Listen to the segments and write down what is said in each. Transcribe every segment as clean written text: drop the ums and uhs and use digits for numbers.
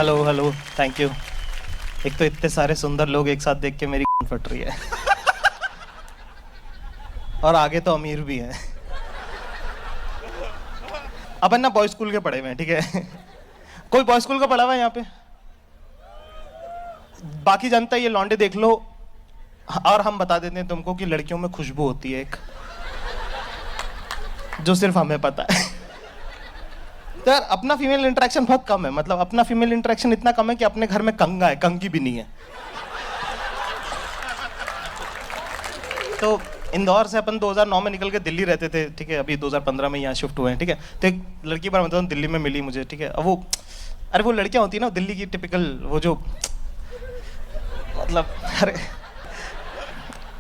Hello hello, thank you. एक तो इतने सारे सुंदर लोग एक साथ देख के मेरी फट रही है और आगे तो अमीर भी है। अपन ना बॉय स्कूल के पढ़े हुए हैं, ठीक है। कोई बॉय स्कूल का पढ़ा हुआ है यहाँ पे? बाकी जनता ये लौंडे देख लो, और हम बता देते हैं तुमको कि लड़कियों में खुशबू होती है एक, जो सिर्फ हमें पता है। तो यार अपना फीमेल इंटरेक्शन बहुत कम है, मतलब अपना फीमेल इंटरेक्शन इतना कम है कि अपने घर में कंगा है, कंगी भी नहीं है। तो इंदौर से अपन 2009 में निकल के दिल्ली रहते थे, ठीक है। अभी 2015 में यहाँ शिफ्ट हुए हैं, ठीक है। तो एक लड़की बार मतलब दिल्ली में मिली मुझे, ठीक है। अब वो, अरे वो लड़कियाँ होती है ना दिल्ली की टिपिकल, वो जो मतलब, अरे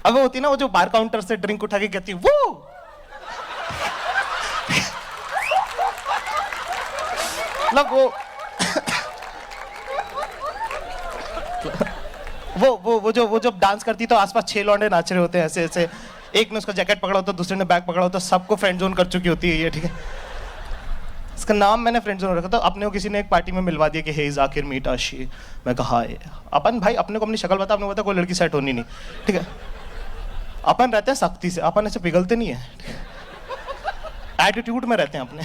अब वो होती है ना, वो जो बार काउंटर से ड्रिंक उठा के कहती है वो मतलब वो जब डांस करती तो आसपास 6 लौंडे नाच रहे होते हैं ऐसे ऐसे। एक ने उसका जैकेट पकड़ा होता, दूसरे ने बैग पकड़ा होता, सबको फ्रेंड जोन कर चुकी होती है ये, ठीक है। इसका नाम मैंने फ्रेंड जोन रखा था। अपने को किसी ने एक पार्टी में मिलवा दिया कि हे जाकिर मीट आशी। मैं कहा अपन भाई अपने को अपनी शक्ल बता, अपने को पता कोई लड़की सेट होनी नहीं, ठीक है। अपन रहते हैं सख्ती से, अपन ऐसे पिघलते नहीं है, एटीट्यूड में रहते हैं अपने।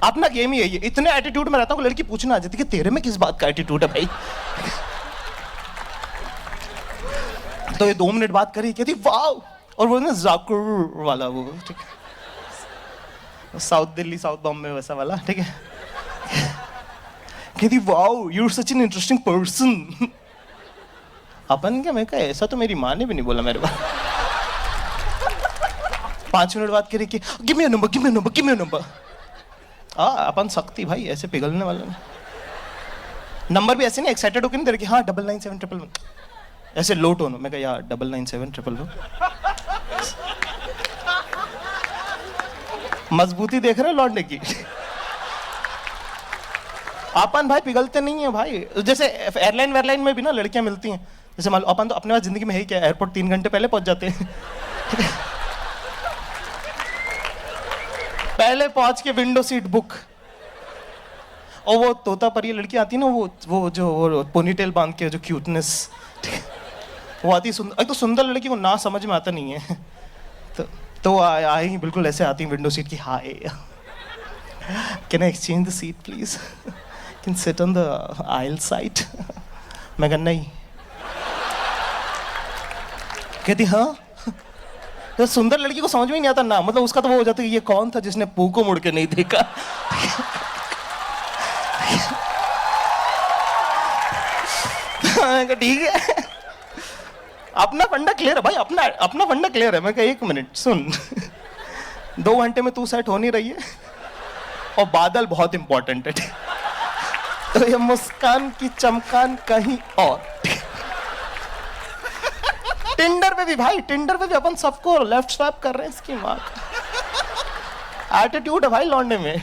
अपना गेम ही है ये, इतने एटीट्यूड में रहता हूँ लड़की पूछना आ जाती है कि तेरे में किस बात का एटीट्यूड है भाई। तो ये 2 मिनट बात करी, कहती वाह, और वो ना जाकिर वाला वो, ठीक है, साउथ दिल्ली साउथ बॉम्बे वैसा वाला, ठीक है। कहती wow you are such an interesting person. अपन क्या, मैं कहा ऐसा तो मेरी माँ ने भी नहीं बोला मेरे बारे। 5 मिनट बात करी कि give me a number, give me a number, give me a number. अपन सख्ती भाई, ऐसे पिघलने वाले में नंबर भी ऐसे नहीं एक्साइटेड होकर नहीं दे रहे कि हाँ 99711, ऐसे लो टोन। मैं कहा यार 99711। मजबूती देख रहे लौटने की। अपन भाई पिघलते नहीं है भाई। जैसे एयरलाइन वेयरलाइन में भी ना लड़कियां मिलती हैं, जैसे मान लो अपन तो अपने पास जिंदगी में है ही क्या, एयरपोर्ट 3 घंटे पहले पहुंच जाते हैं। पहले पहुंच के विंडो सीट बुक, और वो तोता परी लड़की आती है ना, वो जो वो पोनीटेल बांध के जो क्यूटनेस, वो आती है सुंदर। तो सुंदर लड़की को ना समझ में आता नहीं है, तो आई बिल्कुल ऐसे आती विंडो सीट की, hi can I exchange the seat please, can sit on the aisle side. मैं कहा नहीं। कहती हाँ। तो सुंदर लड़की को समझ में ही नहीं आता ना, मतलब उसका तो वो हो जाता है ये कौन था जिसने पू को मुड़ के नहीं देखा। ठीक है, अपना फंडा क्लियर है भाई, अपना फंडा क्लियर है। मैं कहा 1 मिनट सुन, 2 घंटे में तू सेट हो नहीं रही है, और बादल बहुत इंपॉर्टेंट है, तो ये मुस्कान की चमकान कहीं और। टिंडर पे भी भाई, टिंडर पे भी अपन सबको लेफ्ट स्वाइप कर रहे हैं, इसकी माँ का एटीट्यूड है भाई लौंडे में।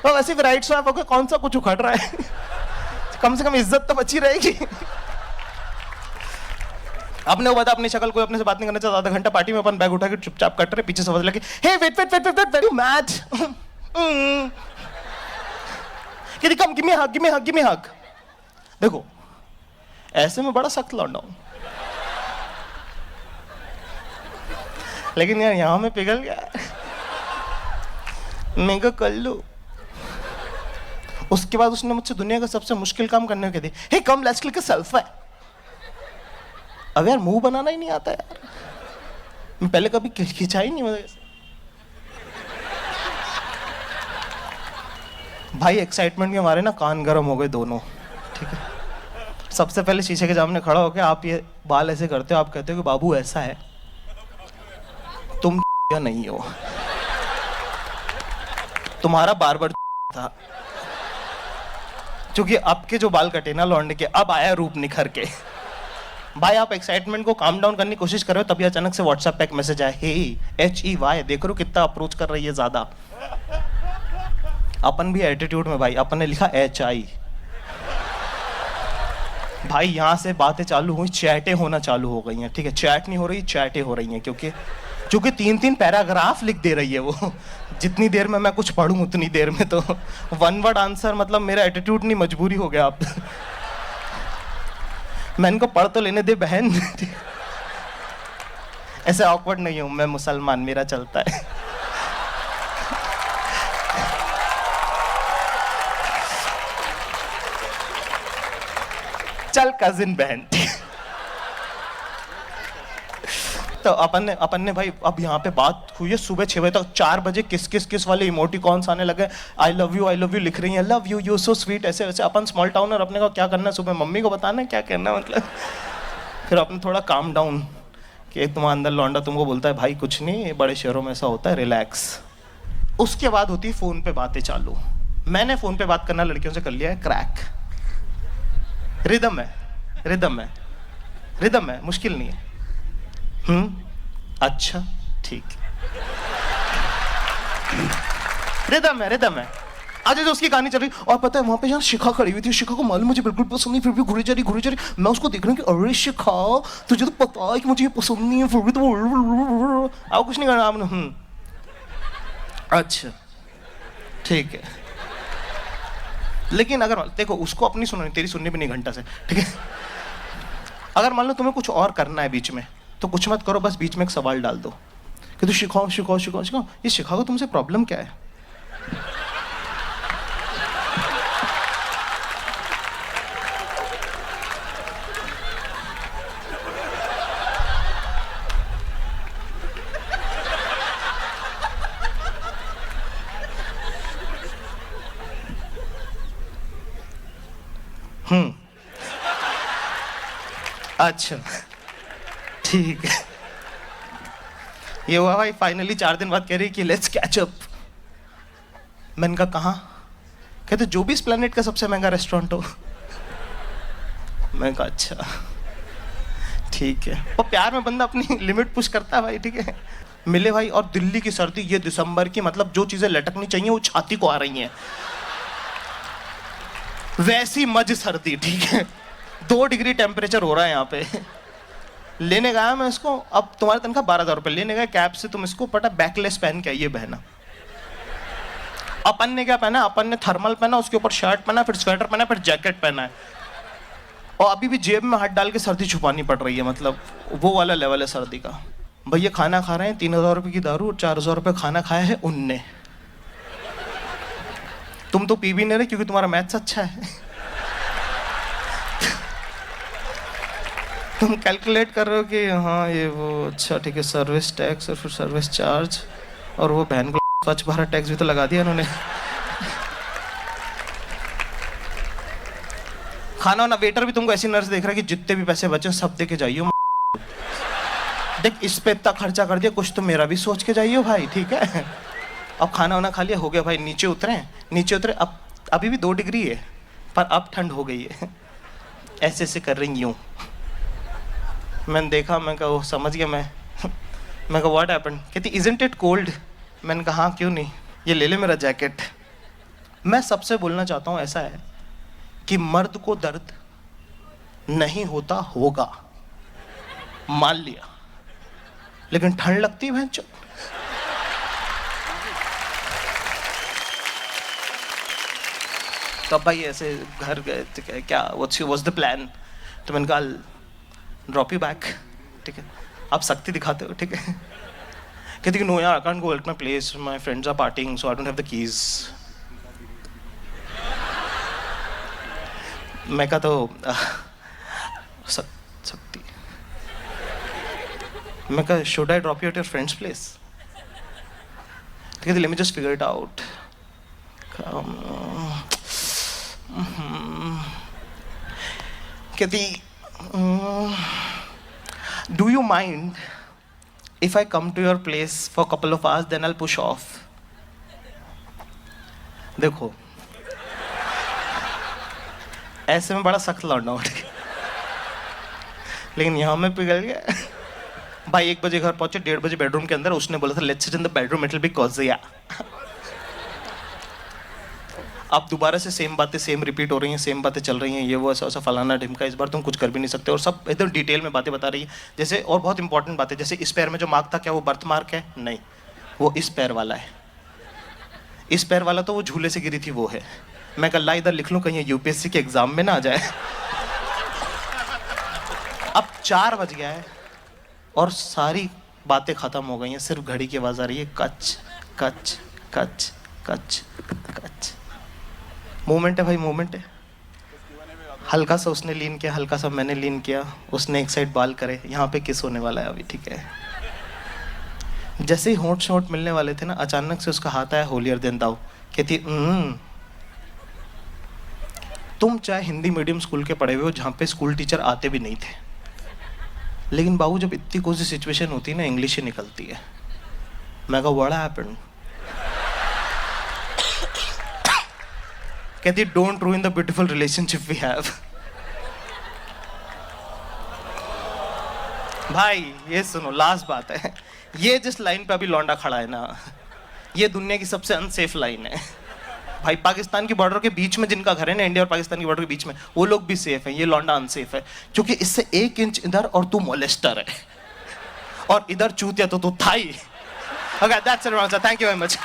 तो वैसे भी राइट स्वाइप होकर कौन सा कुछ उखड़ रहा है, कम से कम इज्जत तो बची रहेगी। अपने को बता अपनी शक्ल, कोई अपने से बात नहीं करना चाहता, आधा घंटा पार्टी में अपन बैग उठा के चुपचाप कट रहे, पीछे से आवाज लगी hey wait wait wait wait wait very mad, कि come give me hug, give me hug, give me hug. देखो ऐसे में बड़ा सख्त लौंडा हूं, लेकिन यार यहां में पिघल गया। मैं को कर लूं। उसके बाद उसने मुझसे दुनिया का सबसे मुश्किल काम करने को कह दिया, hey come let's click a selfie. अब यार मुंह बनाना ही नहीं आता यार, मैं पहले कभी खिंचा ही नहीं मुझे। भाई एक्साइटमेंट के हमारे ना कान गर्म हो गए दोनों, ठीक है। सबसे पहले शीशे के सामने खड़ा होकर आप ये बाल ऐसे करते हो, आप कहते हो कि बाबू ऐसा है, तुम या नहीं हो, तुम्हारा बार्बर था, क्योंकि आपके जो बाल कटे ना लौंडे के, अब आया रूप निखर के। भाई आप एक्साइटमेंट को काम डाउन करने की कोशिश कर रहे हो, तभी अचानक से व्हाट्सएप पे एक मैसेज आया, हे HEY, देख रहे हो कितना अप्रोच कर रही है ज्यादा। अपन भी एटीट्यूड में भाई, अपन ने लिखा HI। भाई यहाँ से बातें चालू हुई, चैटें होना चालू हो गई हैं, ठीक है। चैट नहीं हो रही, चैटें हो रही हैं, क्योंकि जो कि 3-3 पैराग्राफ लिख दे रही है वो। जितनी देर में मैं कुछ पढ़ूं उतनी देर में तो वन वर्ड आंसर, मतलब मेरा एटीट्यूड नहीं, मजबूरी हो गया अब। मैं इनको पढ़ तो लेने दे बहन। ऐसे ऑकवर्ड नहीं हूं मैं, मुसलमान, मेरा चलता है। चल कजिन बहन। तो अपन ने भाई, अब यहाँ पे बात हुई है सुबह 6 बजे तक। 4 बजे किस वाले इमोटिकॉन्स आने लगे, आई लव यू लिख रही हैं, love you, you so sweet, ऐसे वैसे। अपन स्मॉल टाउन और अपने को क्या करना है, सुबह मम्मी को बताना है क्या करना है, मतलब। फिर अपने थोड़ा काम डाउन कि तुम्हारा अंदर लौंडा तुमको बोलता है भाई कुछ नहीं, बड़े शहरों में ऐसा होता है, रिलैक्स। उसके बाद होती है फ़ोन पे बातें चालू। मैंने फ़ोन पे बात करना लड़कियों से कर लिया है क्रैक। रिदम है, मुश्किल नहीं है। अच्छा ठीक, रिदम है। आज जो उसकी कहानी चल रही, और पता है वहां पे यार शिखा खड़ी हुई थी। शिखा को मालूम मुझे बिल्कुल पसंद नहीं, फिर भी घुरी जा रही। मैं उसको देख रहा हूँ कि अरे शिखा, तुझे तो पता है कि मुझे ये पसंद नहीं है, फिर भी तो आओ कुछ नहीं करना आपने। अच्छा ठीक है। लेकिन अगर देखो, उसको अपनी सुननी, तेरी सुननी भी नहीं घंटा से, ठीक है। अगर मान लो तुम्हें कुछ और करना है बीच में, तो कुछ मत करो, बस बीच में एक सवाल डाल दो कि तू शिखाओ। ये शिखाओ तुमसे प्रॉब्लम क्या है। अच्छा ठीक है। ये हुआ भाई, फाइनली 4 दिन बाद कह रही कि लेट्स कैच अप। मैंने कहा कहाँ? कहते जो भी इस प्लेनेट का सबसे महंगा रेस्टोरेंट हो। मैंने कहा अच्छा ठीक है। और प्यार में बंदा अपनी लिमिट पुश करता है भाई, ठीक है। मिले भाई, और दिल्ली की सर्दी, ये दिसंबर की, मतलब जो चीजें लटकनी चाहिए वो छाती को आ रही हैं, वैसी मज सर्दी, ठीक है। 2 डिग्री टेम्परेचर हो रहा है यहाँ पे। लेने गया मैं इसको, अब तुम्हारी तनख्वाह 12,000 रुपये। लेने गया कैब से, तुम इसको पता बैकलेस पहन के आइए बहना। अपन ने क्या पहना, अपन ने थर्मल पहना, उसके ऊपर शर्ट पहना, फिर स्वेटर पहना, फिर जैकेट पहना है, और अभी भी जेब में हाथ डाल के सर्दी छुपानी पड़ रही है, मतलब वो वाला लेवल है सर्दी का। भैया खाना खा रहे हैं, 3,000 रुपये की दारू और 4,000 रुपये खाना खाया है उनने। तुम तो पी भी नहीं रहे क्योंकि तुम्हारा मैथ्स अच्छा है। तुम कैलकुलेट कर रहे हो कि हाँ ये वो, अच्छा ठीक है, सर्विस टैक्स और फिर सर्विस चार्ज, और वो बहन को स्वच्छ भारत टैक्स भी तो लगा दिया इन्होंने। खाना ना, वेटर भी तुमको ऐसी नर्स देख रहा है कि जितने भी पैसे बचे सब दे के जाइयो। देख इस पे इतना खर्चा कर दिया, कुछ तो मेरा भी सोच के जाइयो भाई, ठीक है। अब खाना वाना खा लिया, हो गया भाई, नीचे उतरे। अब अभी भी 2 डिग्री है, पर अब ठंड हो गई है। ऐसे ऐसे कर रही यूं। मैंने देखा, मैं कहा समझ गया मैं कहा व्हाट हैपेंड। कहती इजंट इट कोल्ड। मैंने कहा हाँ क्यों नहीं, ये ले ले मेरा जैकेट। मैं सबसे बोलना चाहता हूँ ऐसा है कि मर्द को दर्द नहीं होता होगा, मान लिया, लेकिन ठंड लगती है भैंचो। तो भाई ऐसे घर गए तो क्या व्हाट्स द प्लान। तो मैंने कहा ड्रॉप यू बैक, ठीक है। आप सख्ती दिखाते हो, ठीक है। कहती कि नो यार, I can't go at my place, my friends are partying so I don't have the keys. मैं कहा तो सख्ती। मैं कहा should I drop you at your friend's place. कहती let me just figure it out. कहती do you mind if I come to your place for a couple of hours, then I'll push off? देखो ऐसे में बड़ा सख्त लौटना हो, लेकिन यहाँ में पिघल गया भाई। 1 बजे घर पहुंचे, 1:30 बजे बेडरूम के अंदर। उसने बोला था let's sit in the bedroom, it will be cosy. अब दोबारा से सेम बातें सेम रिपीट हो रही हैं, सेम बातें चल रही हैं, ये वो ऐसा ऐसा फलाना ढिमका, इस बार तुम कुछ कर भी नहीं सकते, और सब एकदम डिटेल में बातें बता रही है। जैसे और बहुत इंपॉर्टेंट बात है, जैसे इस पैर में जो मार्क था, क्या वो बर्थ मार्क है? नहीं, वो इस पैर वाला है। इस पैर वाला तो वो झूले से गिरी थी, वो है। मैं कल इधर लिख लूं, कहीं यूपीएससी के एग्जाम में ना आ जाए। अब 4 बज गया है और सारी बातें खत्म हो गई हैं, सिर्फ घड़ी की आवाज आ रही है, कच कच कच कच कच। मूवमेंट है भाई, मूवमेंट है। हल्का सा उसने लीन किया, हल्का सा मैंने लीन किया, उसने एक साइड बाल करे, यहाँ पे किस होने वाला है अभी, ठीक है। जैसे ही होंठ शोंठ मिलने वाले थे ना, अचानक से उसका हाथ आया, होलियर देन दाऊ। कहती तुम चाहे हिंदी मीडियम स्कूल के पढ़े हुए हो, जहाँ पे स्कूल टीचर आते भी नहीं थे, लेकिन बाबू जब इतनी कोई सी सिचुएशन होती है ना, इंग्लिश ही निकलती है। मैं कहा व्हाट हैपेंड? कहती don't ruin the beautiful relationship we have. भाई ये सुनो, लास्ट बात है, ये जिस लाइन पे अभी लौंडा खड़ा है ना, ये दुनिया की सबसे अनसेफ लाइन है भाई। पाकिस्तान की बॉर्डर के बीच में जिनका घर है ना, इंडिया और पाकिस्तान की बॉर्डर के बीच में, वो लोग भी सेफ है, ये लौंडा अनसेफ है, क्योंकि इससे 1 इंच इधर और तू मोलेस्टर है, और इधर चूतिया तो तू थाई। Okay, that's it, thank you very much.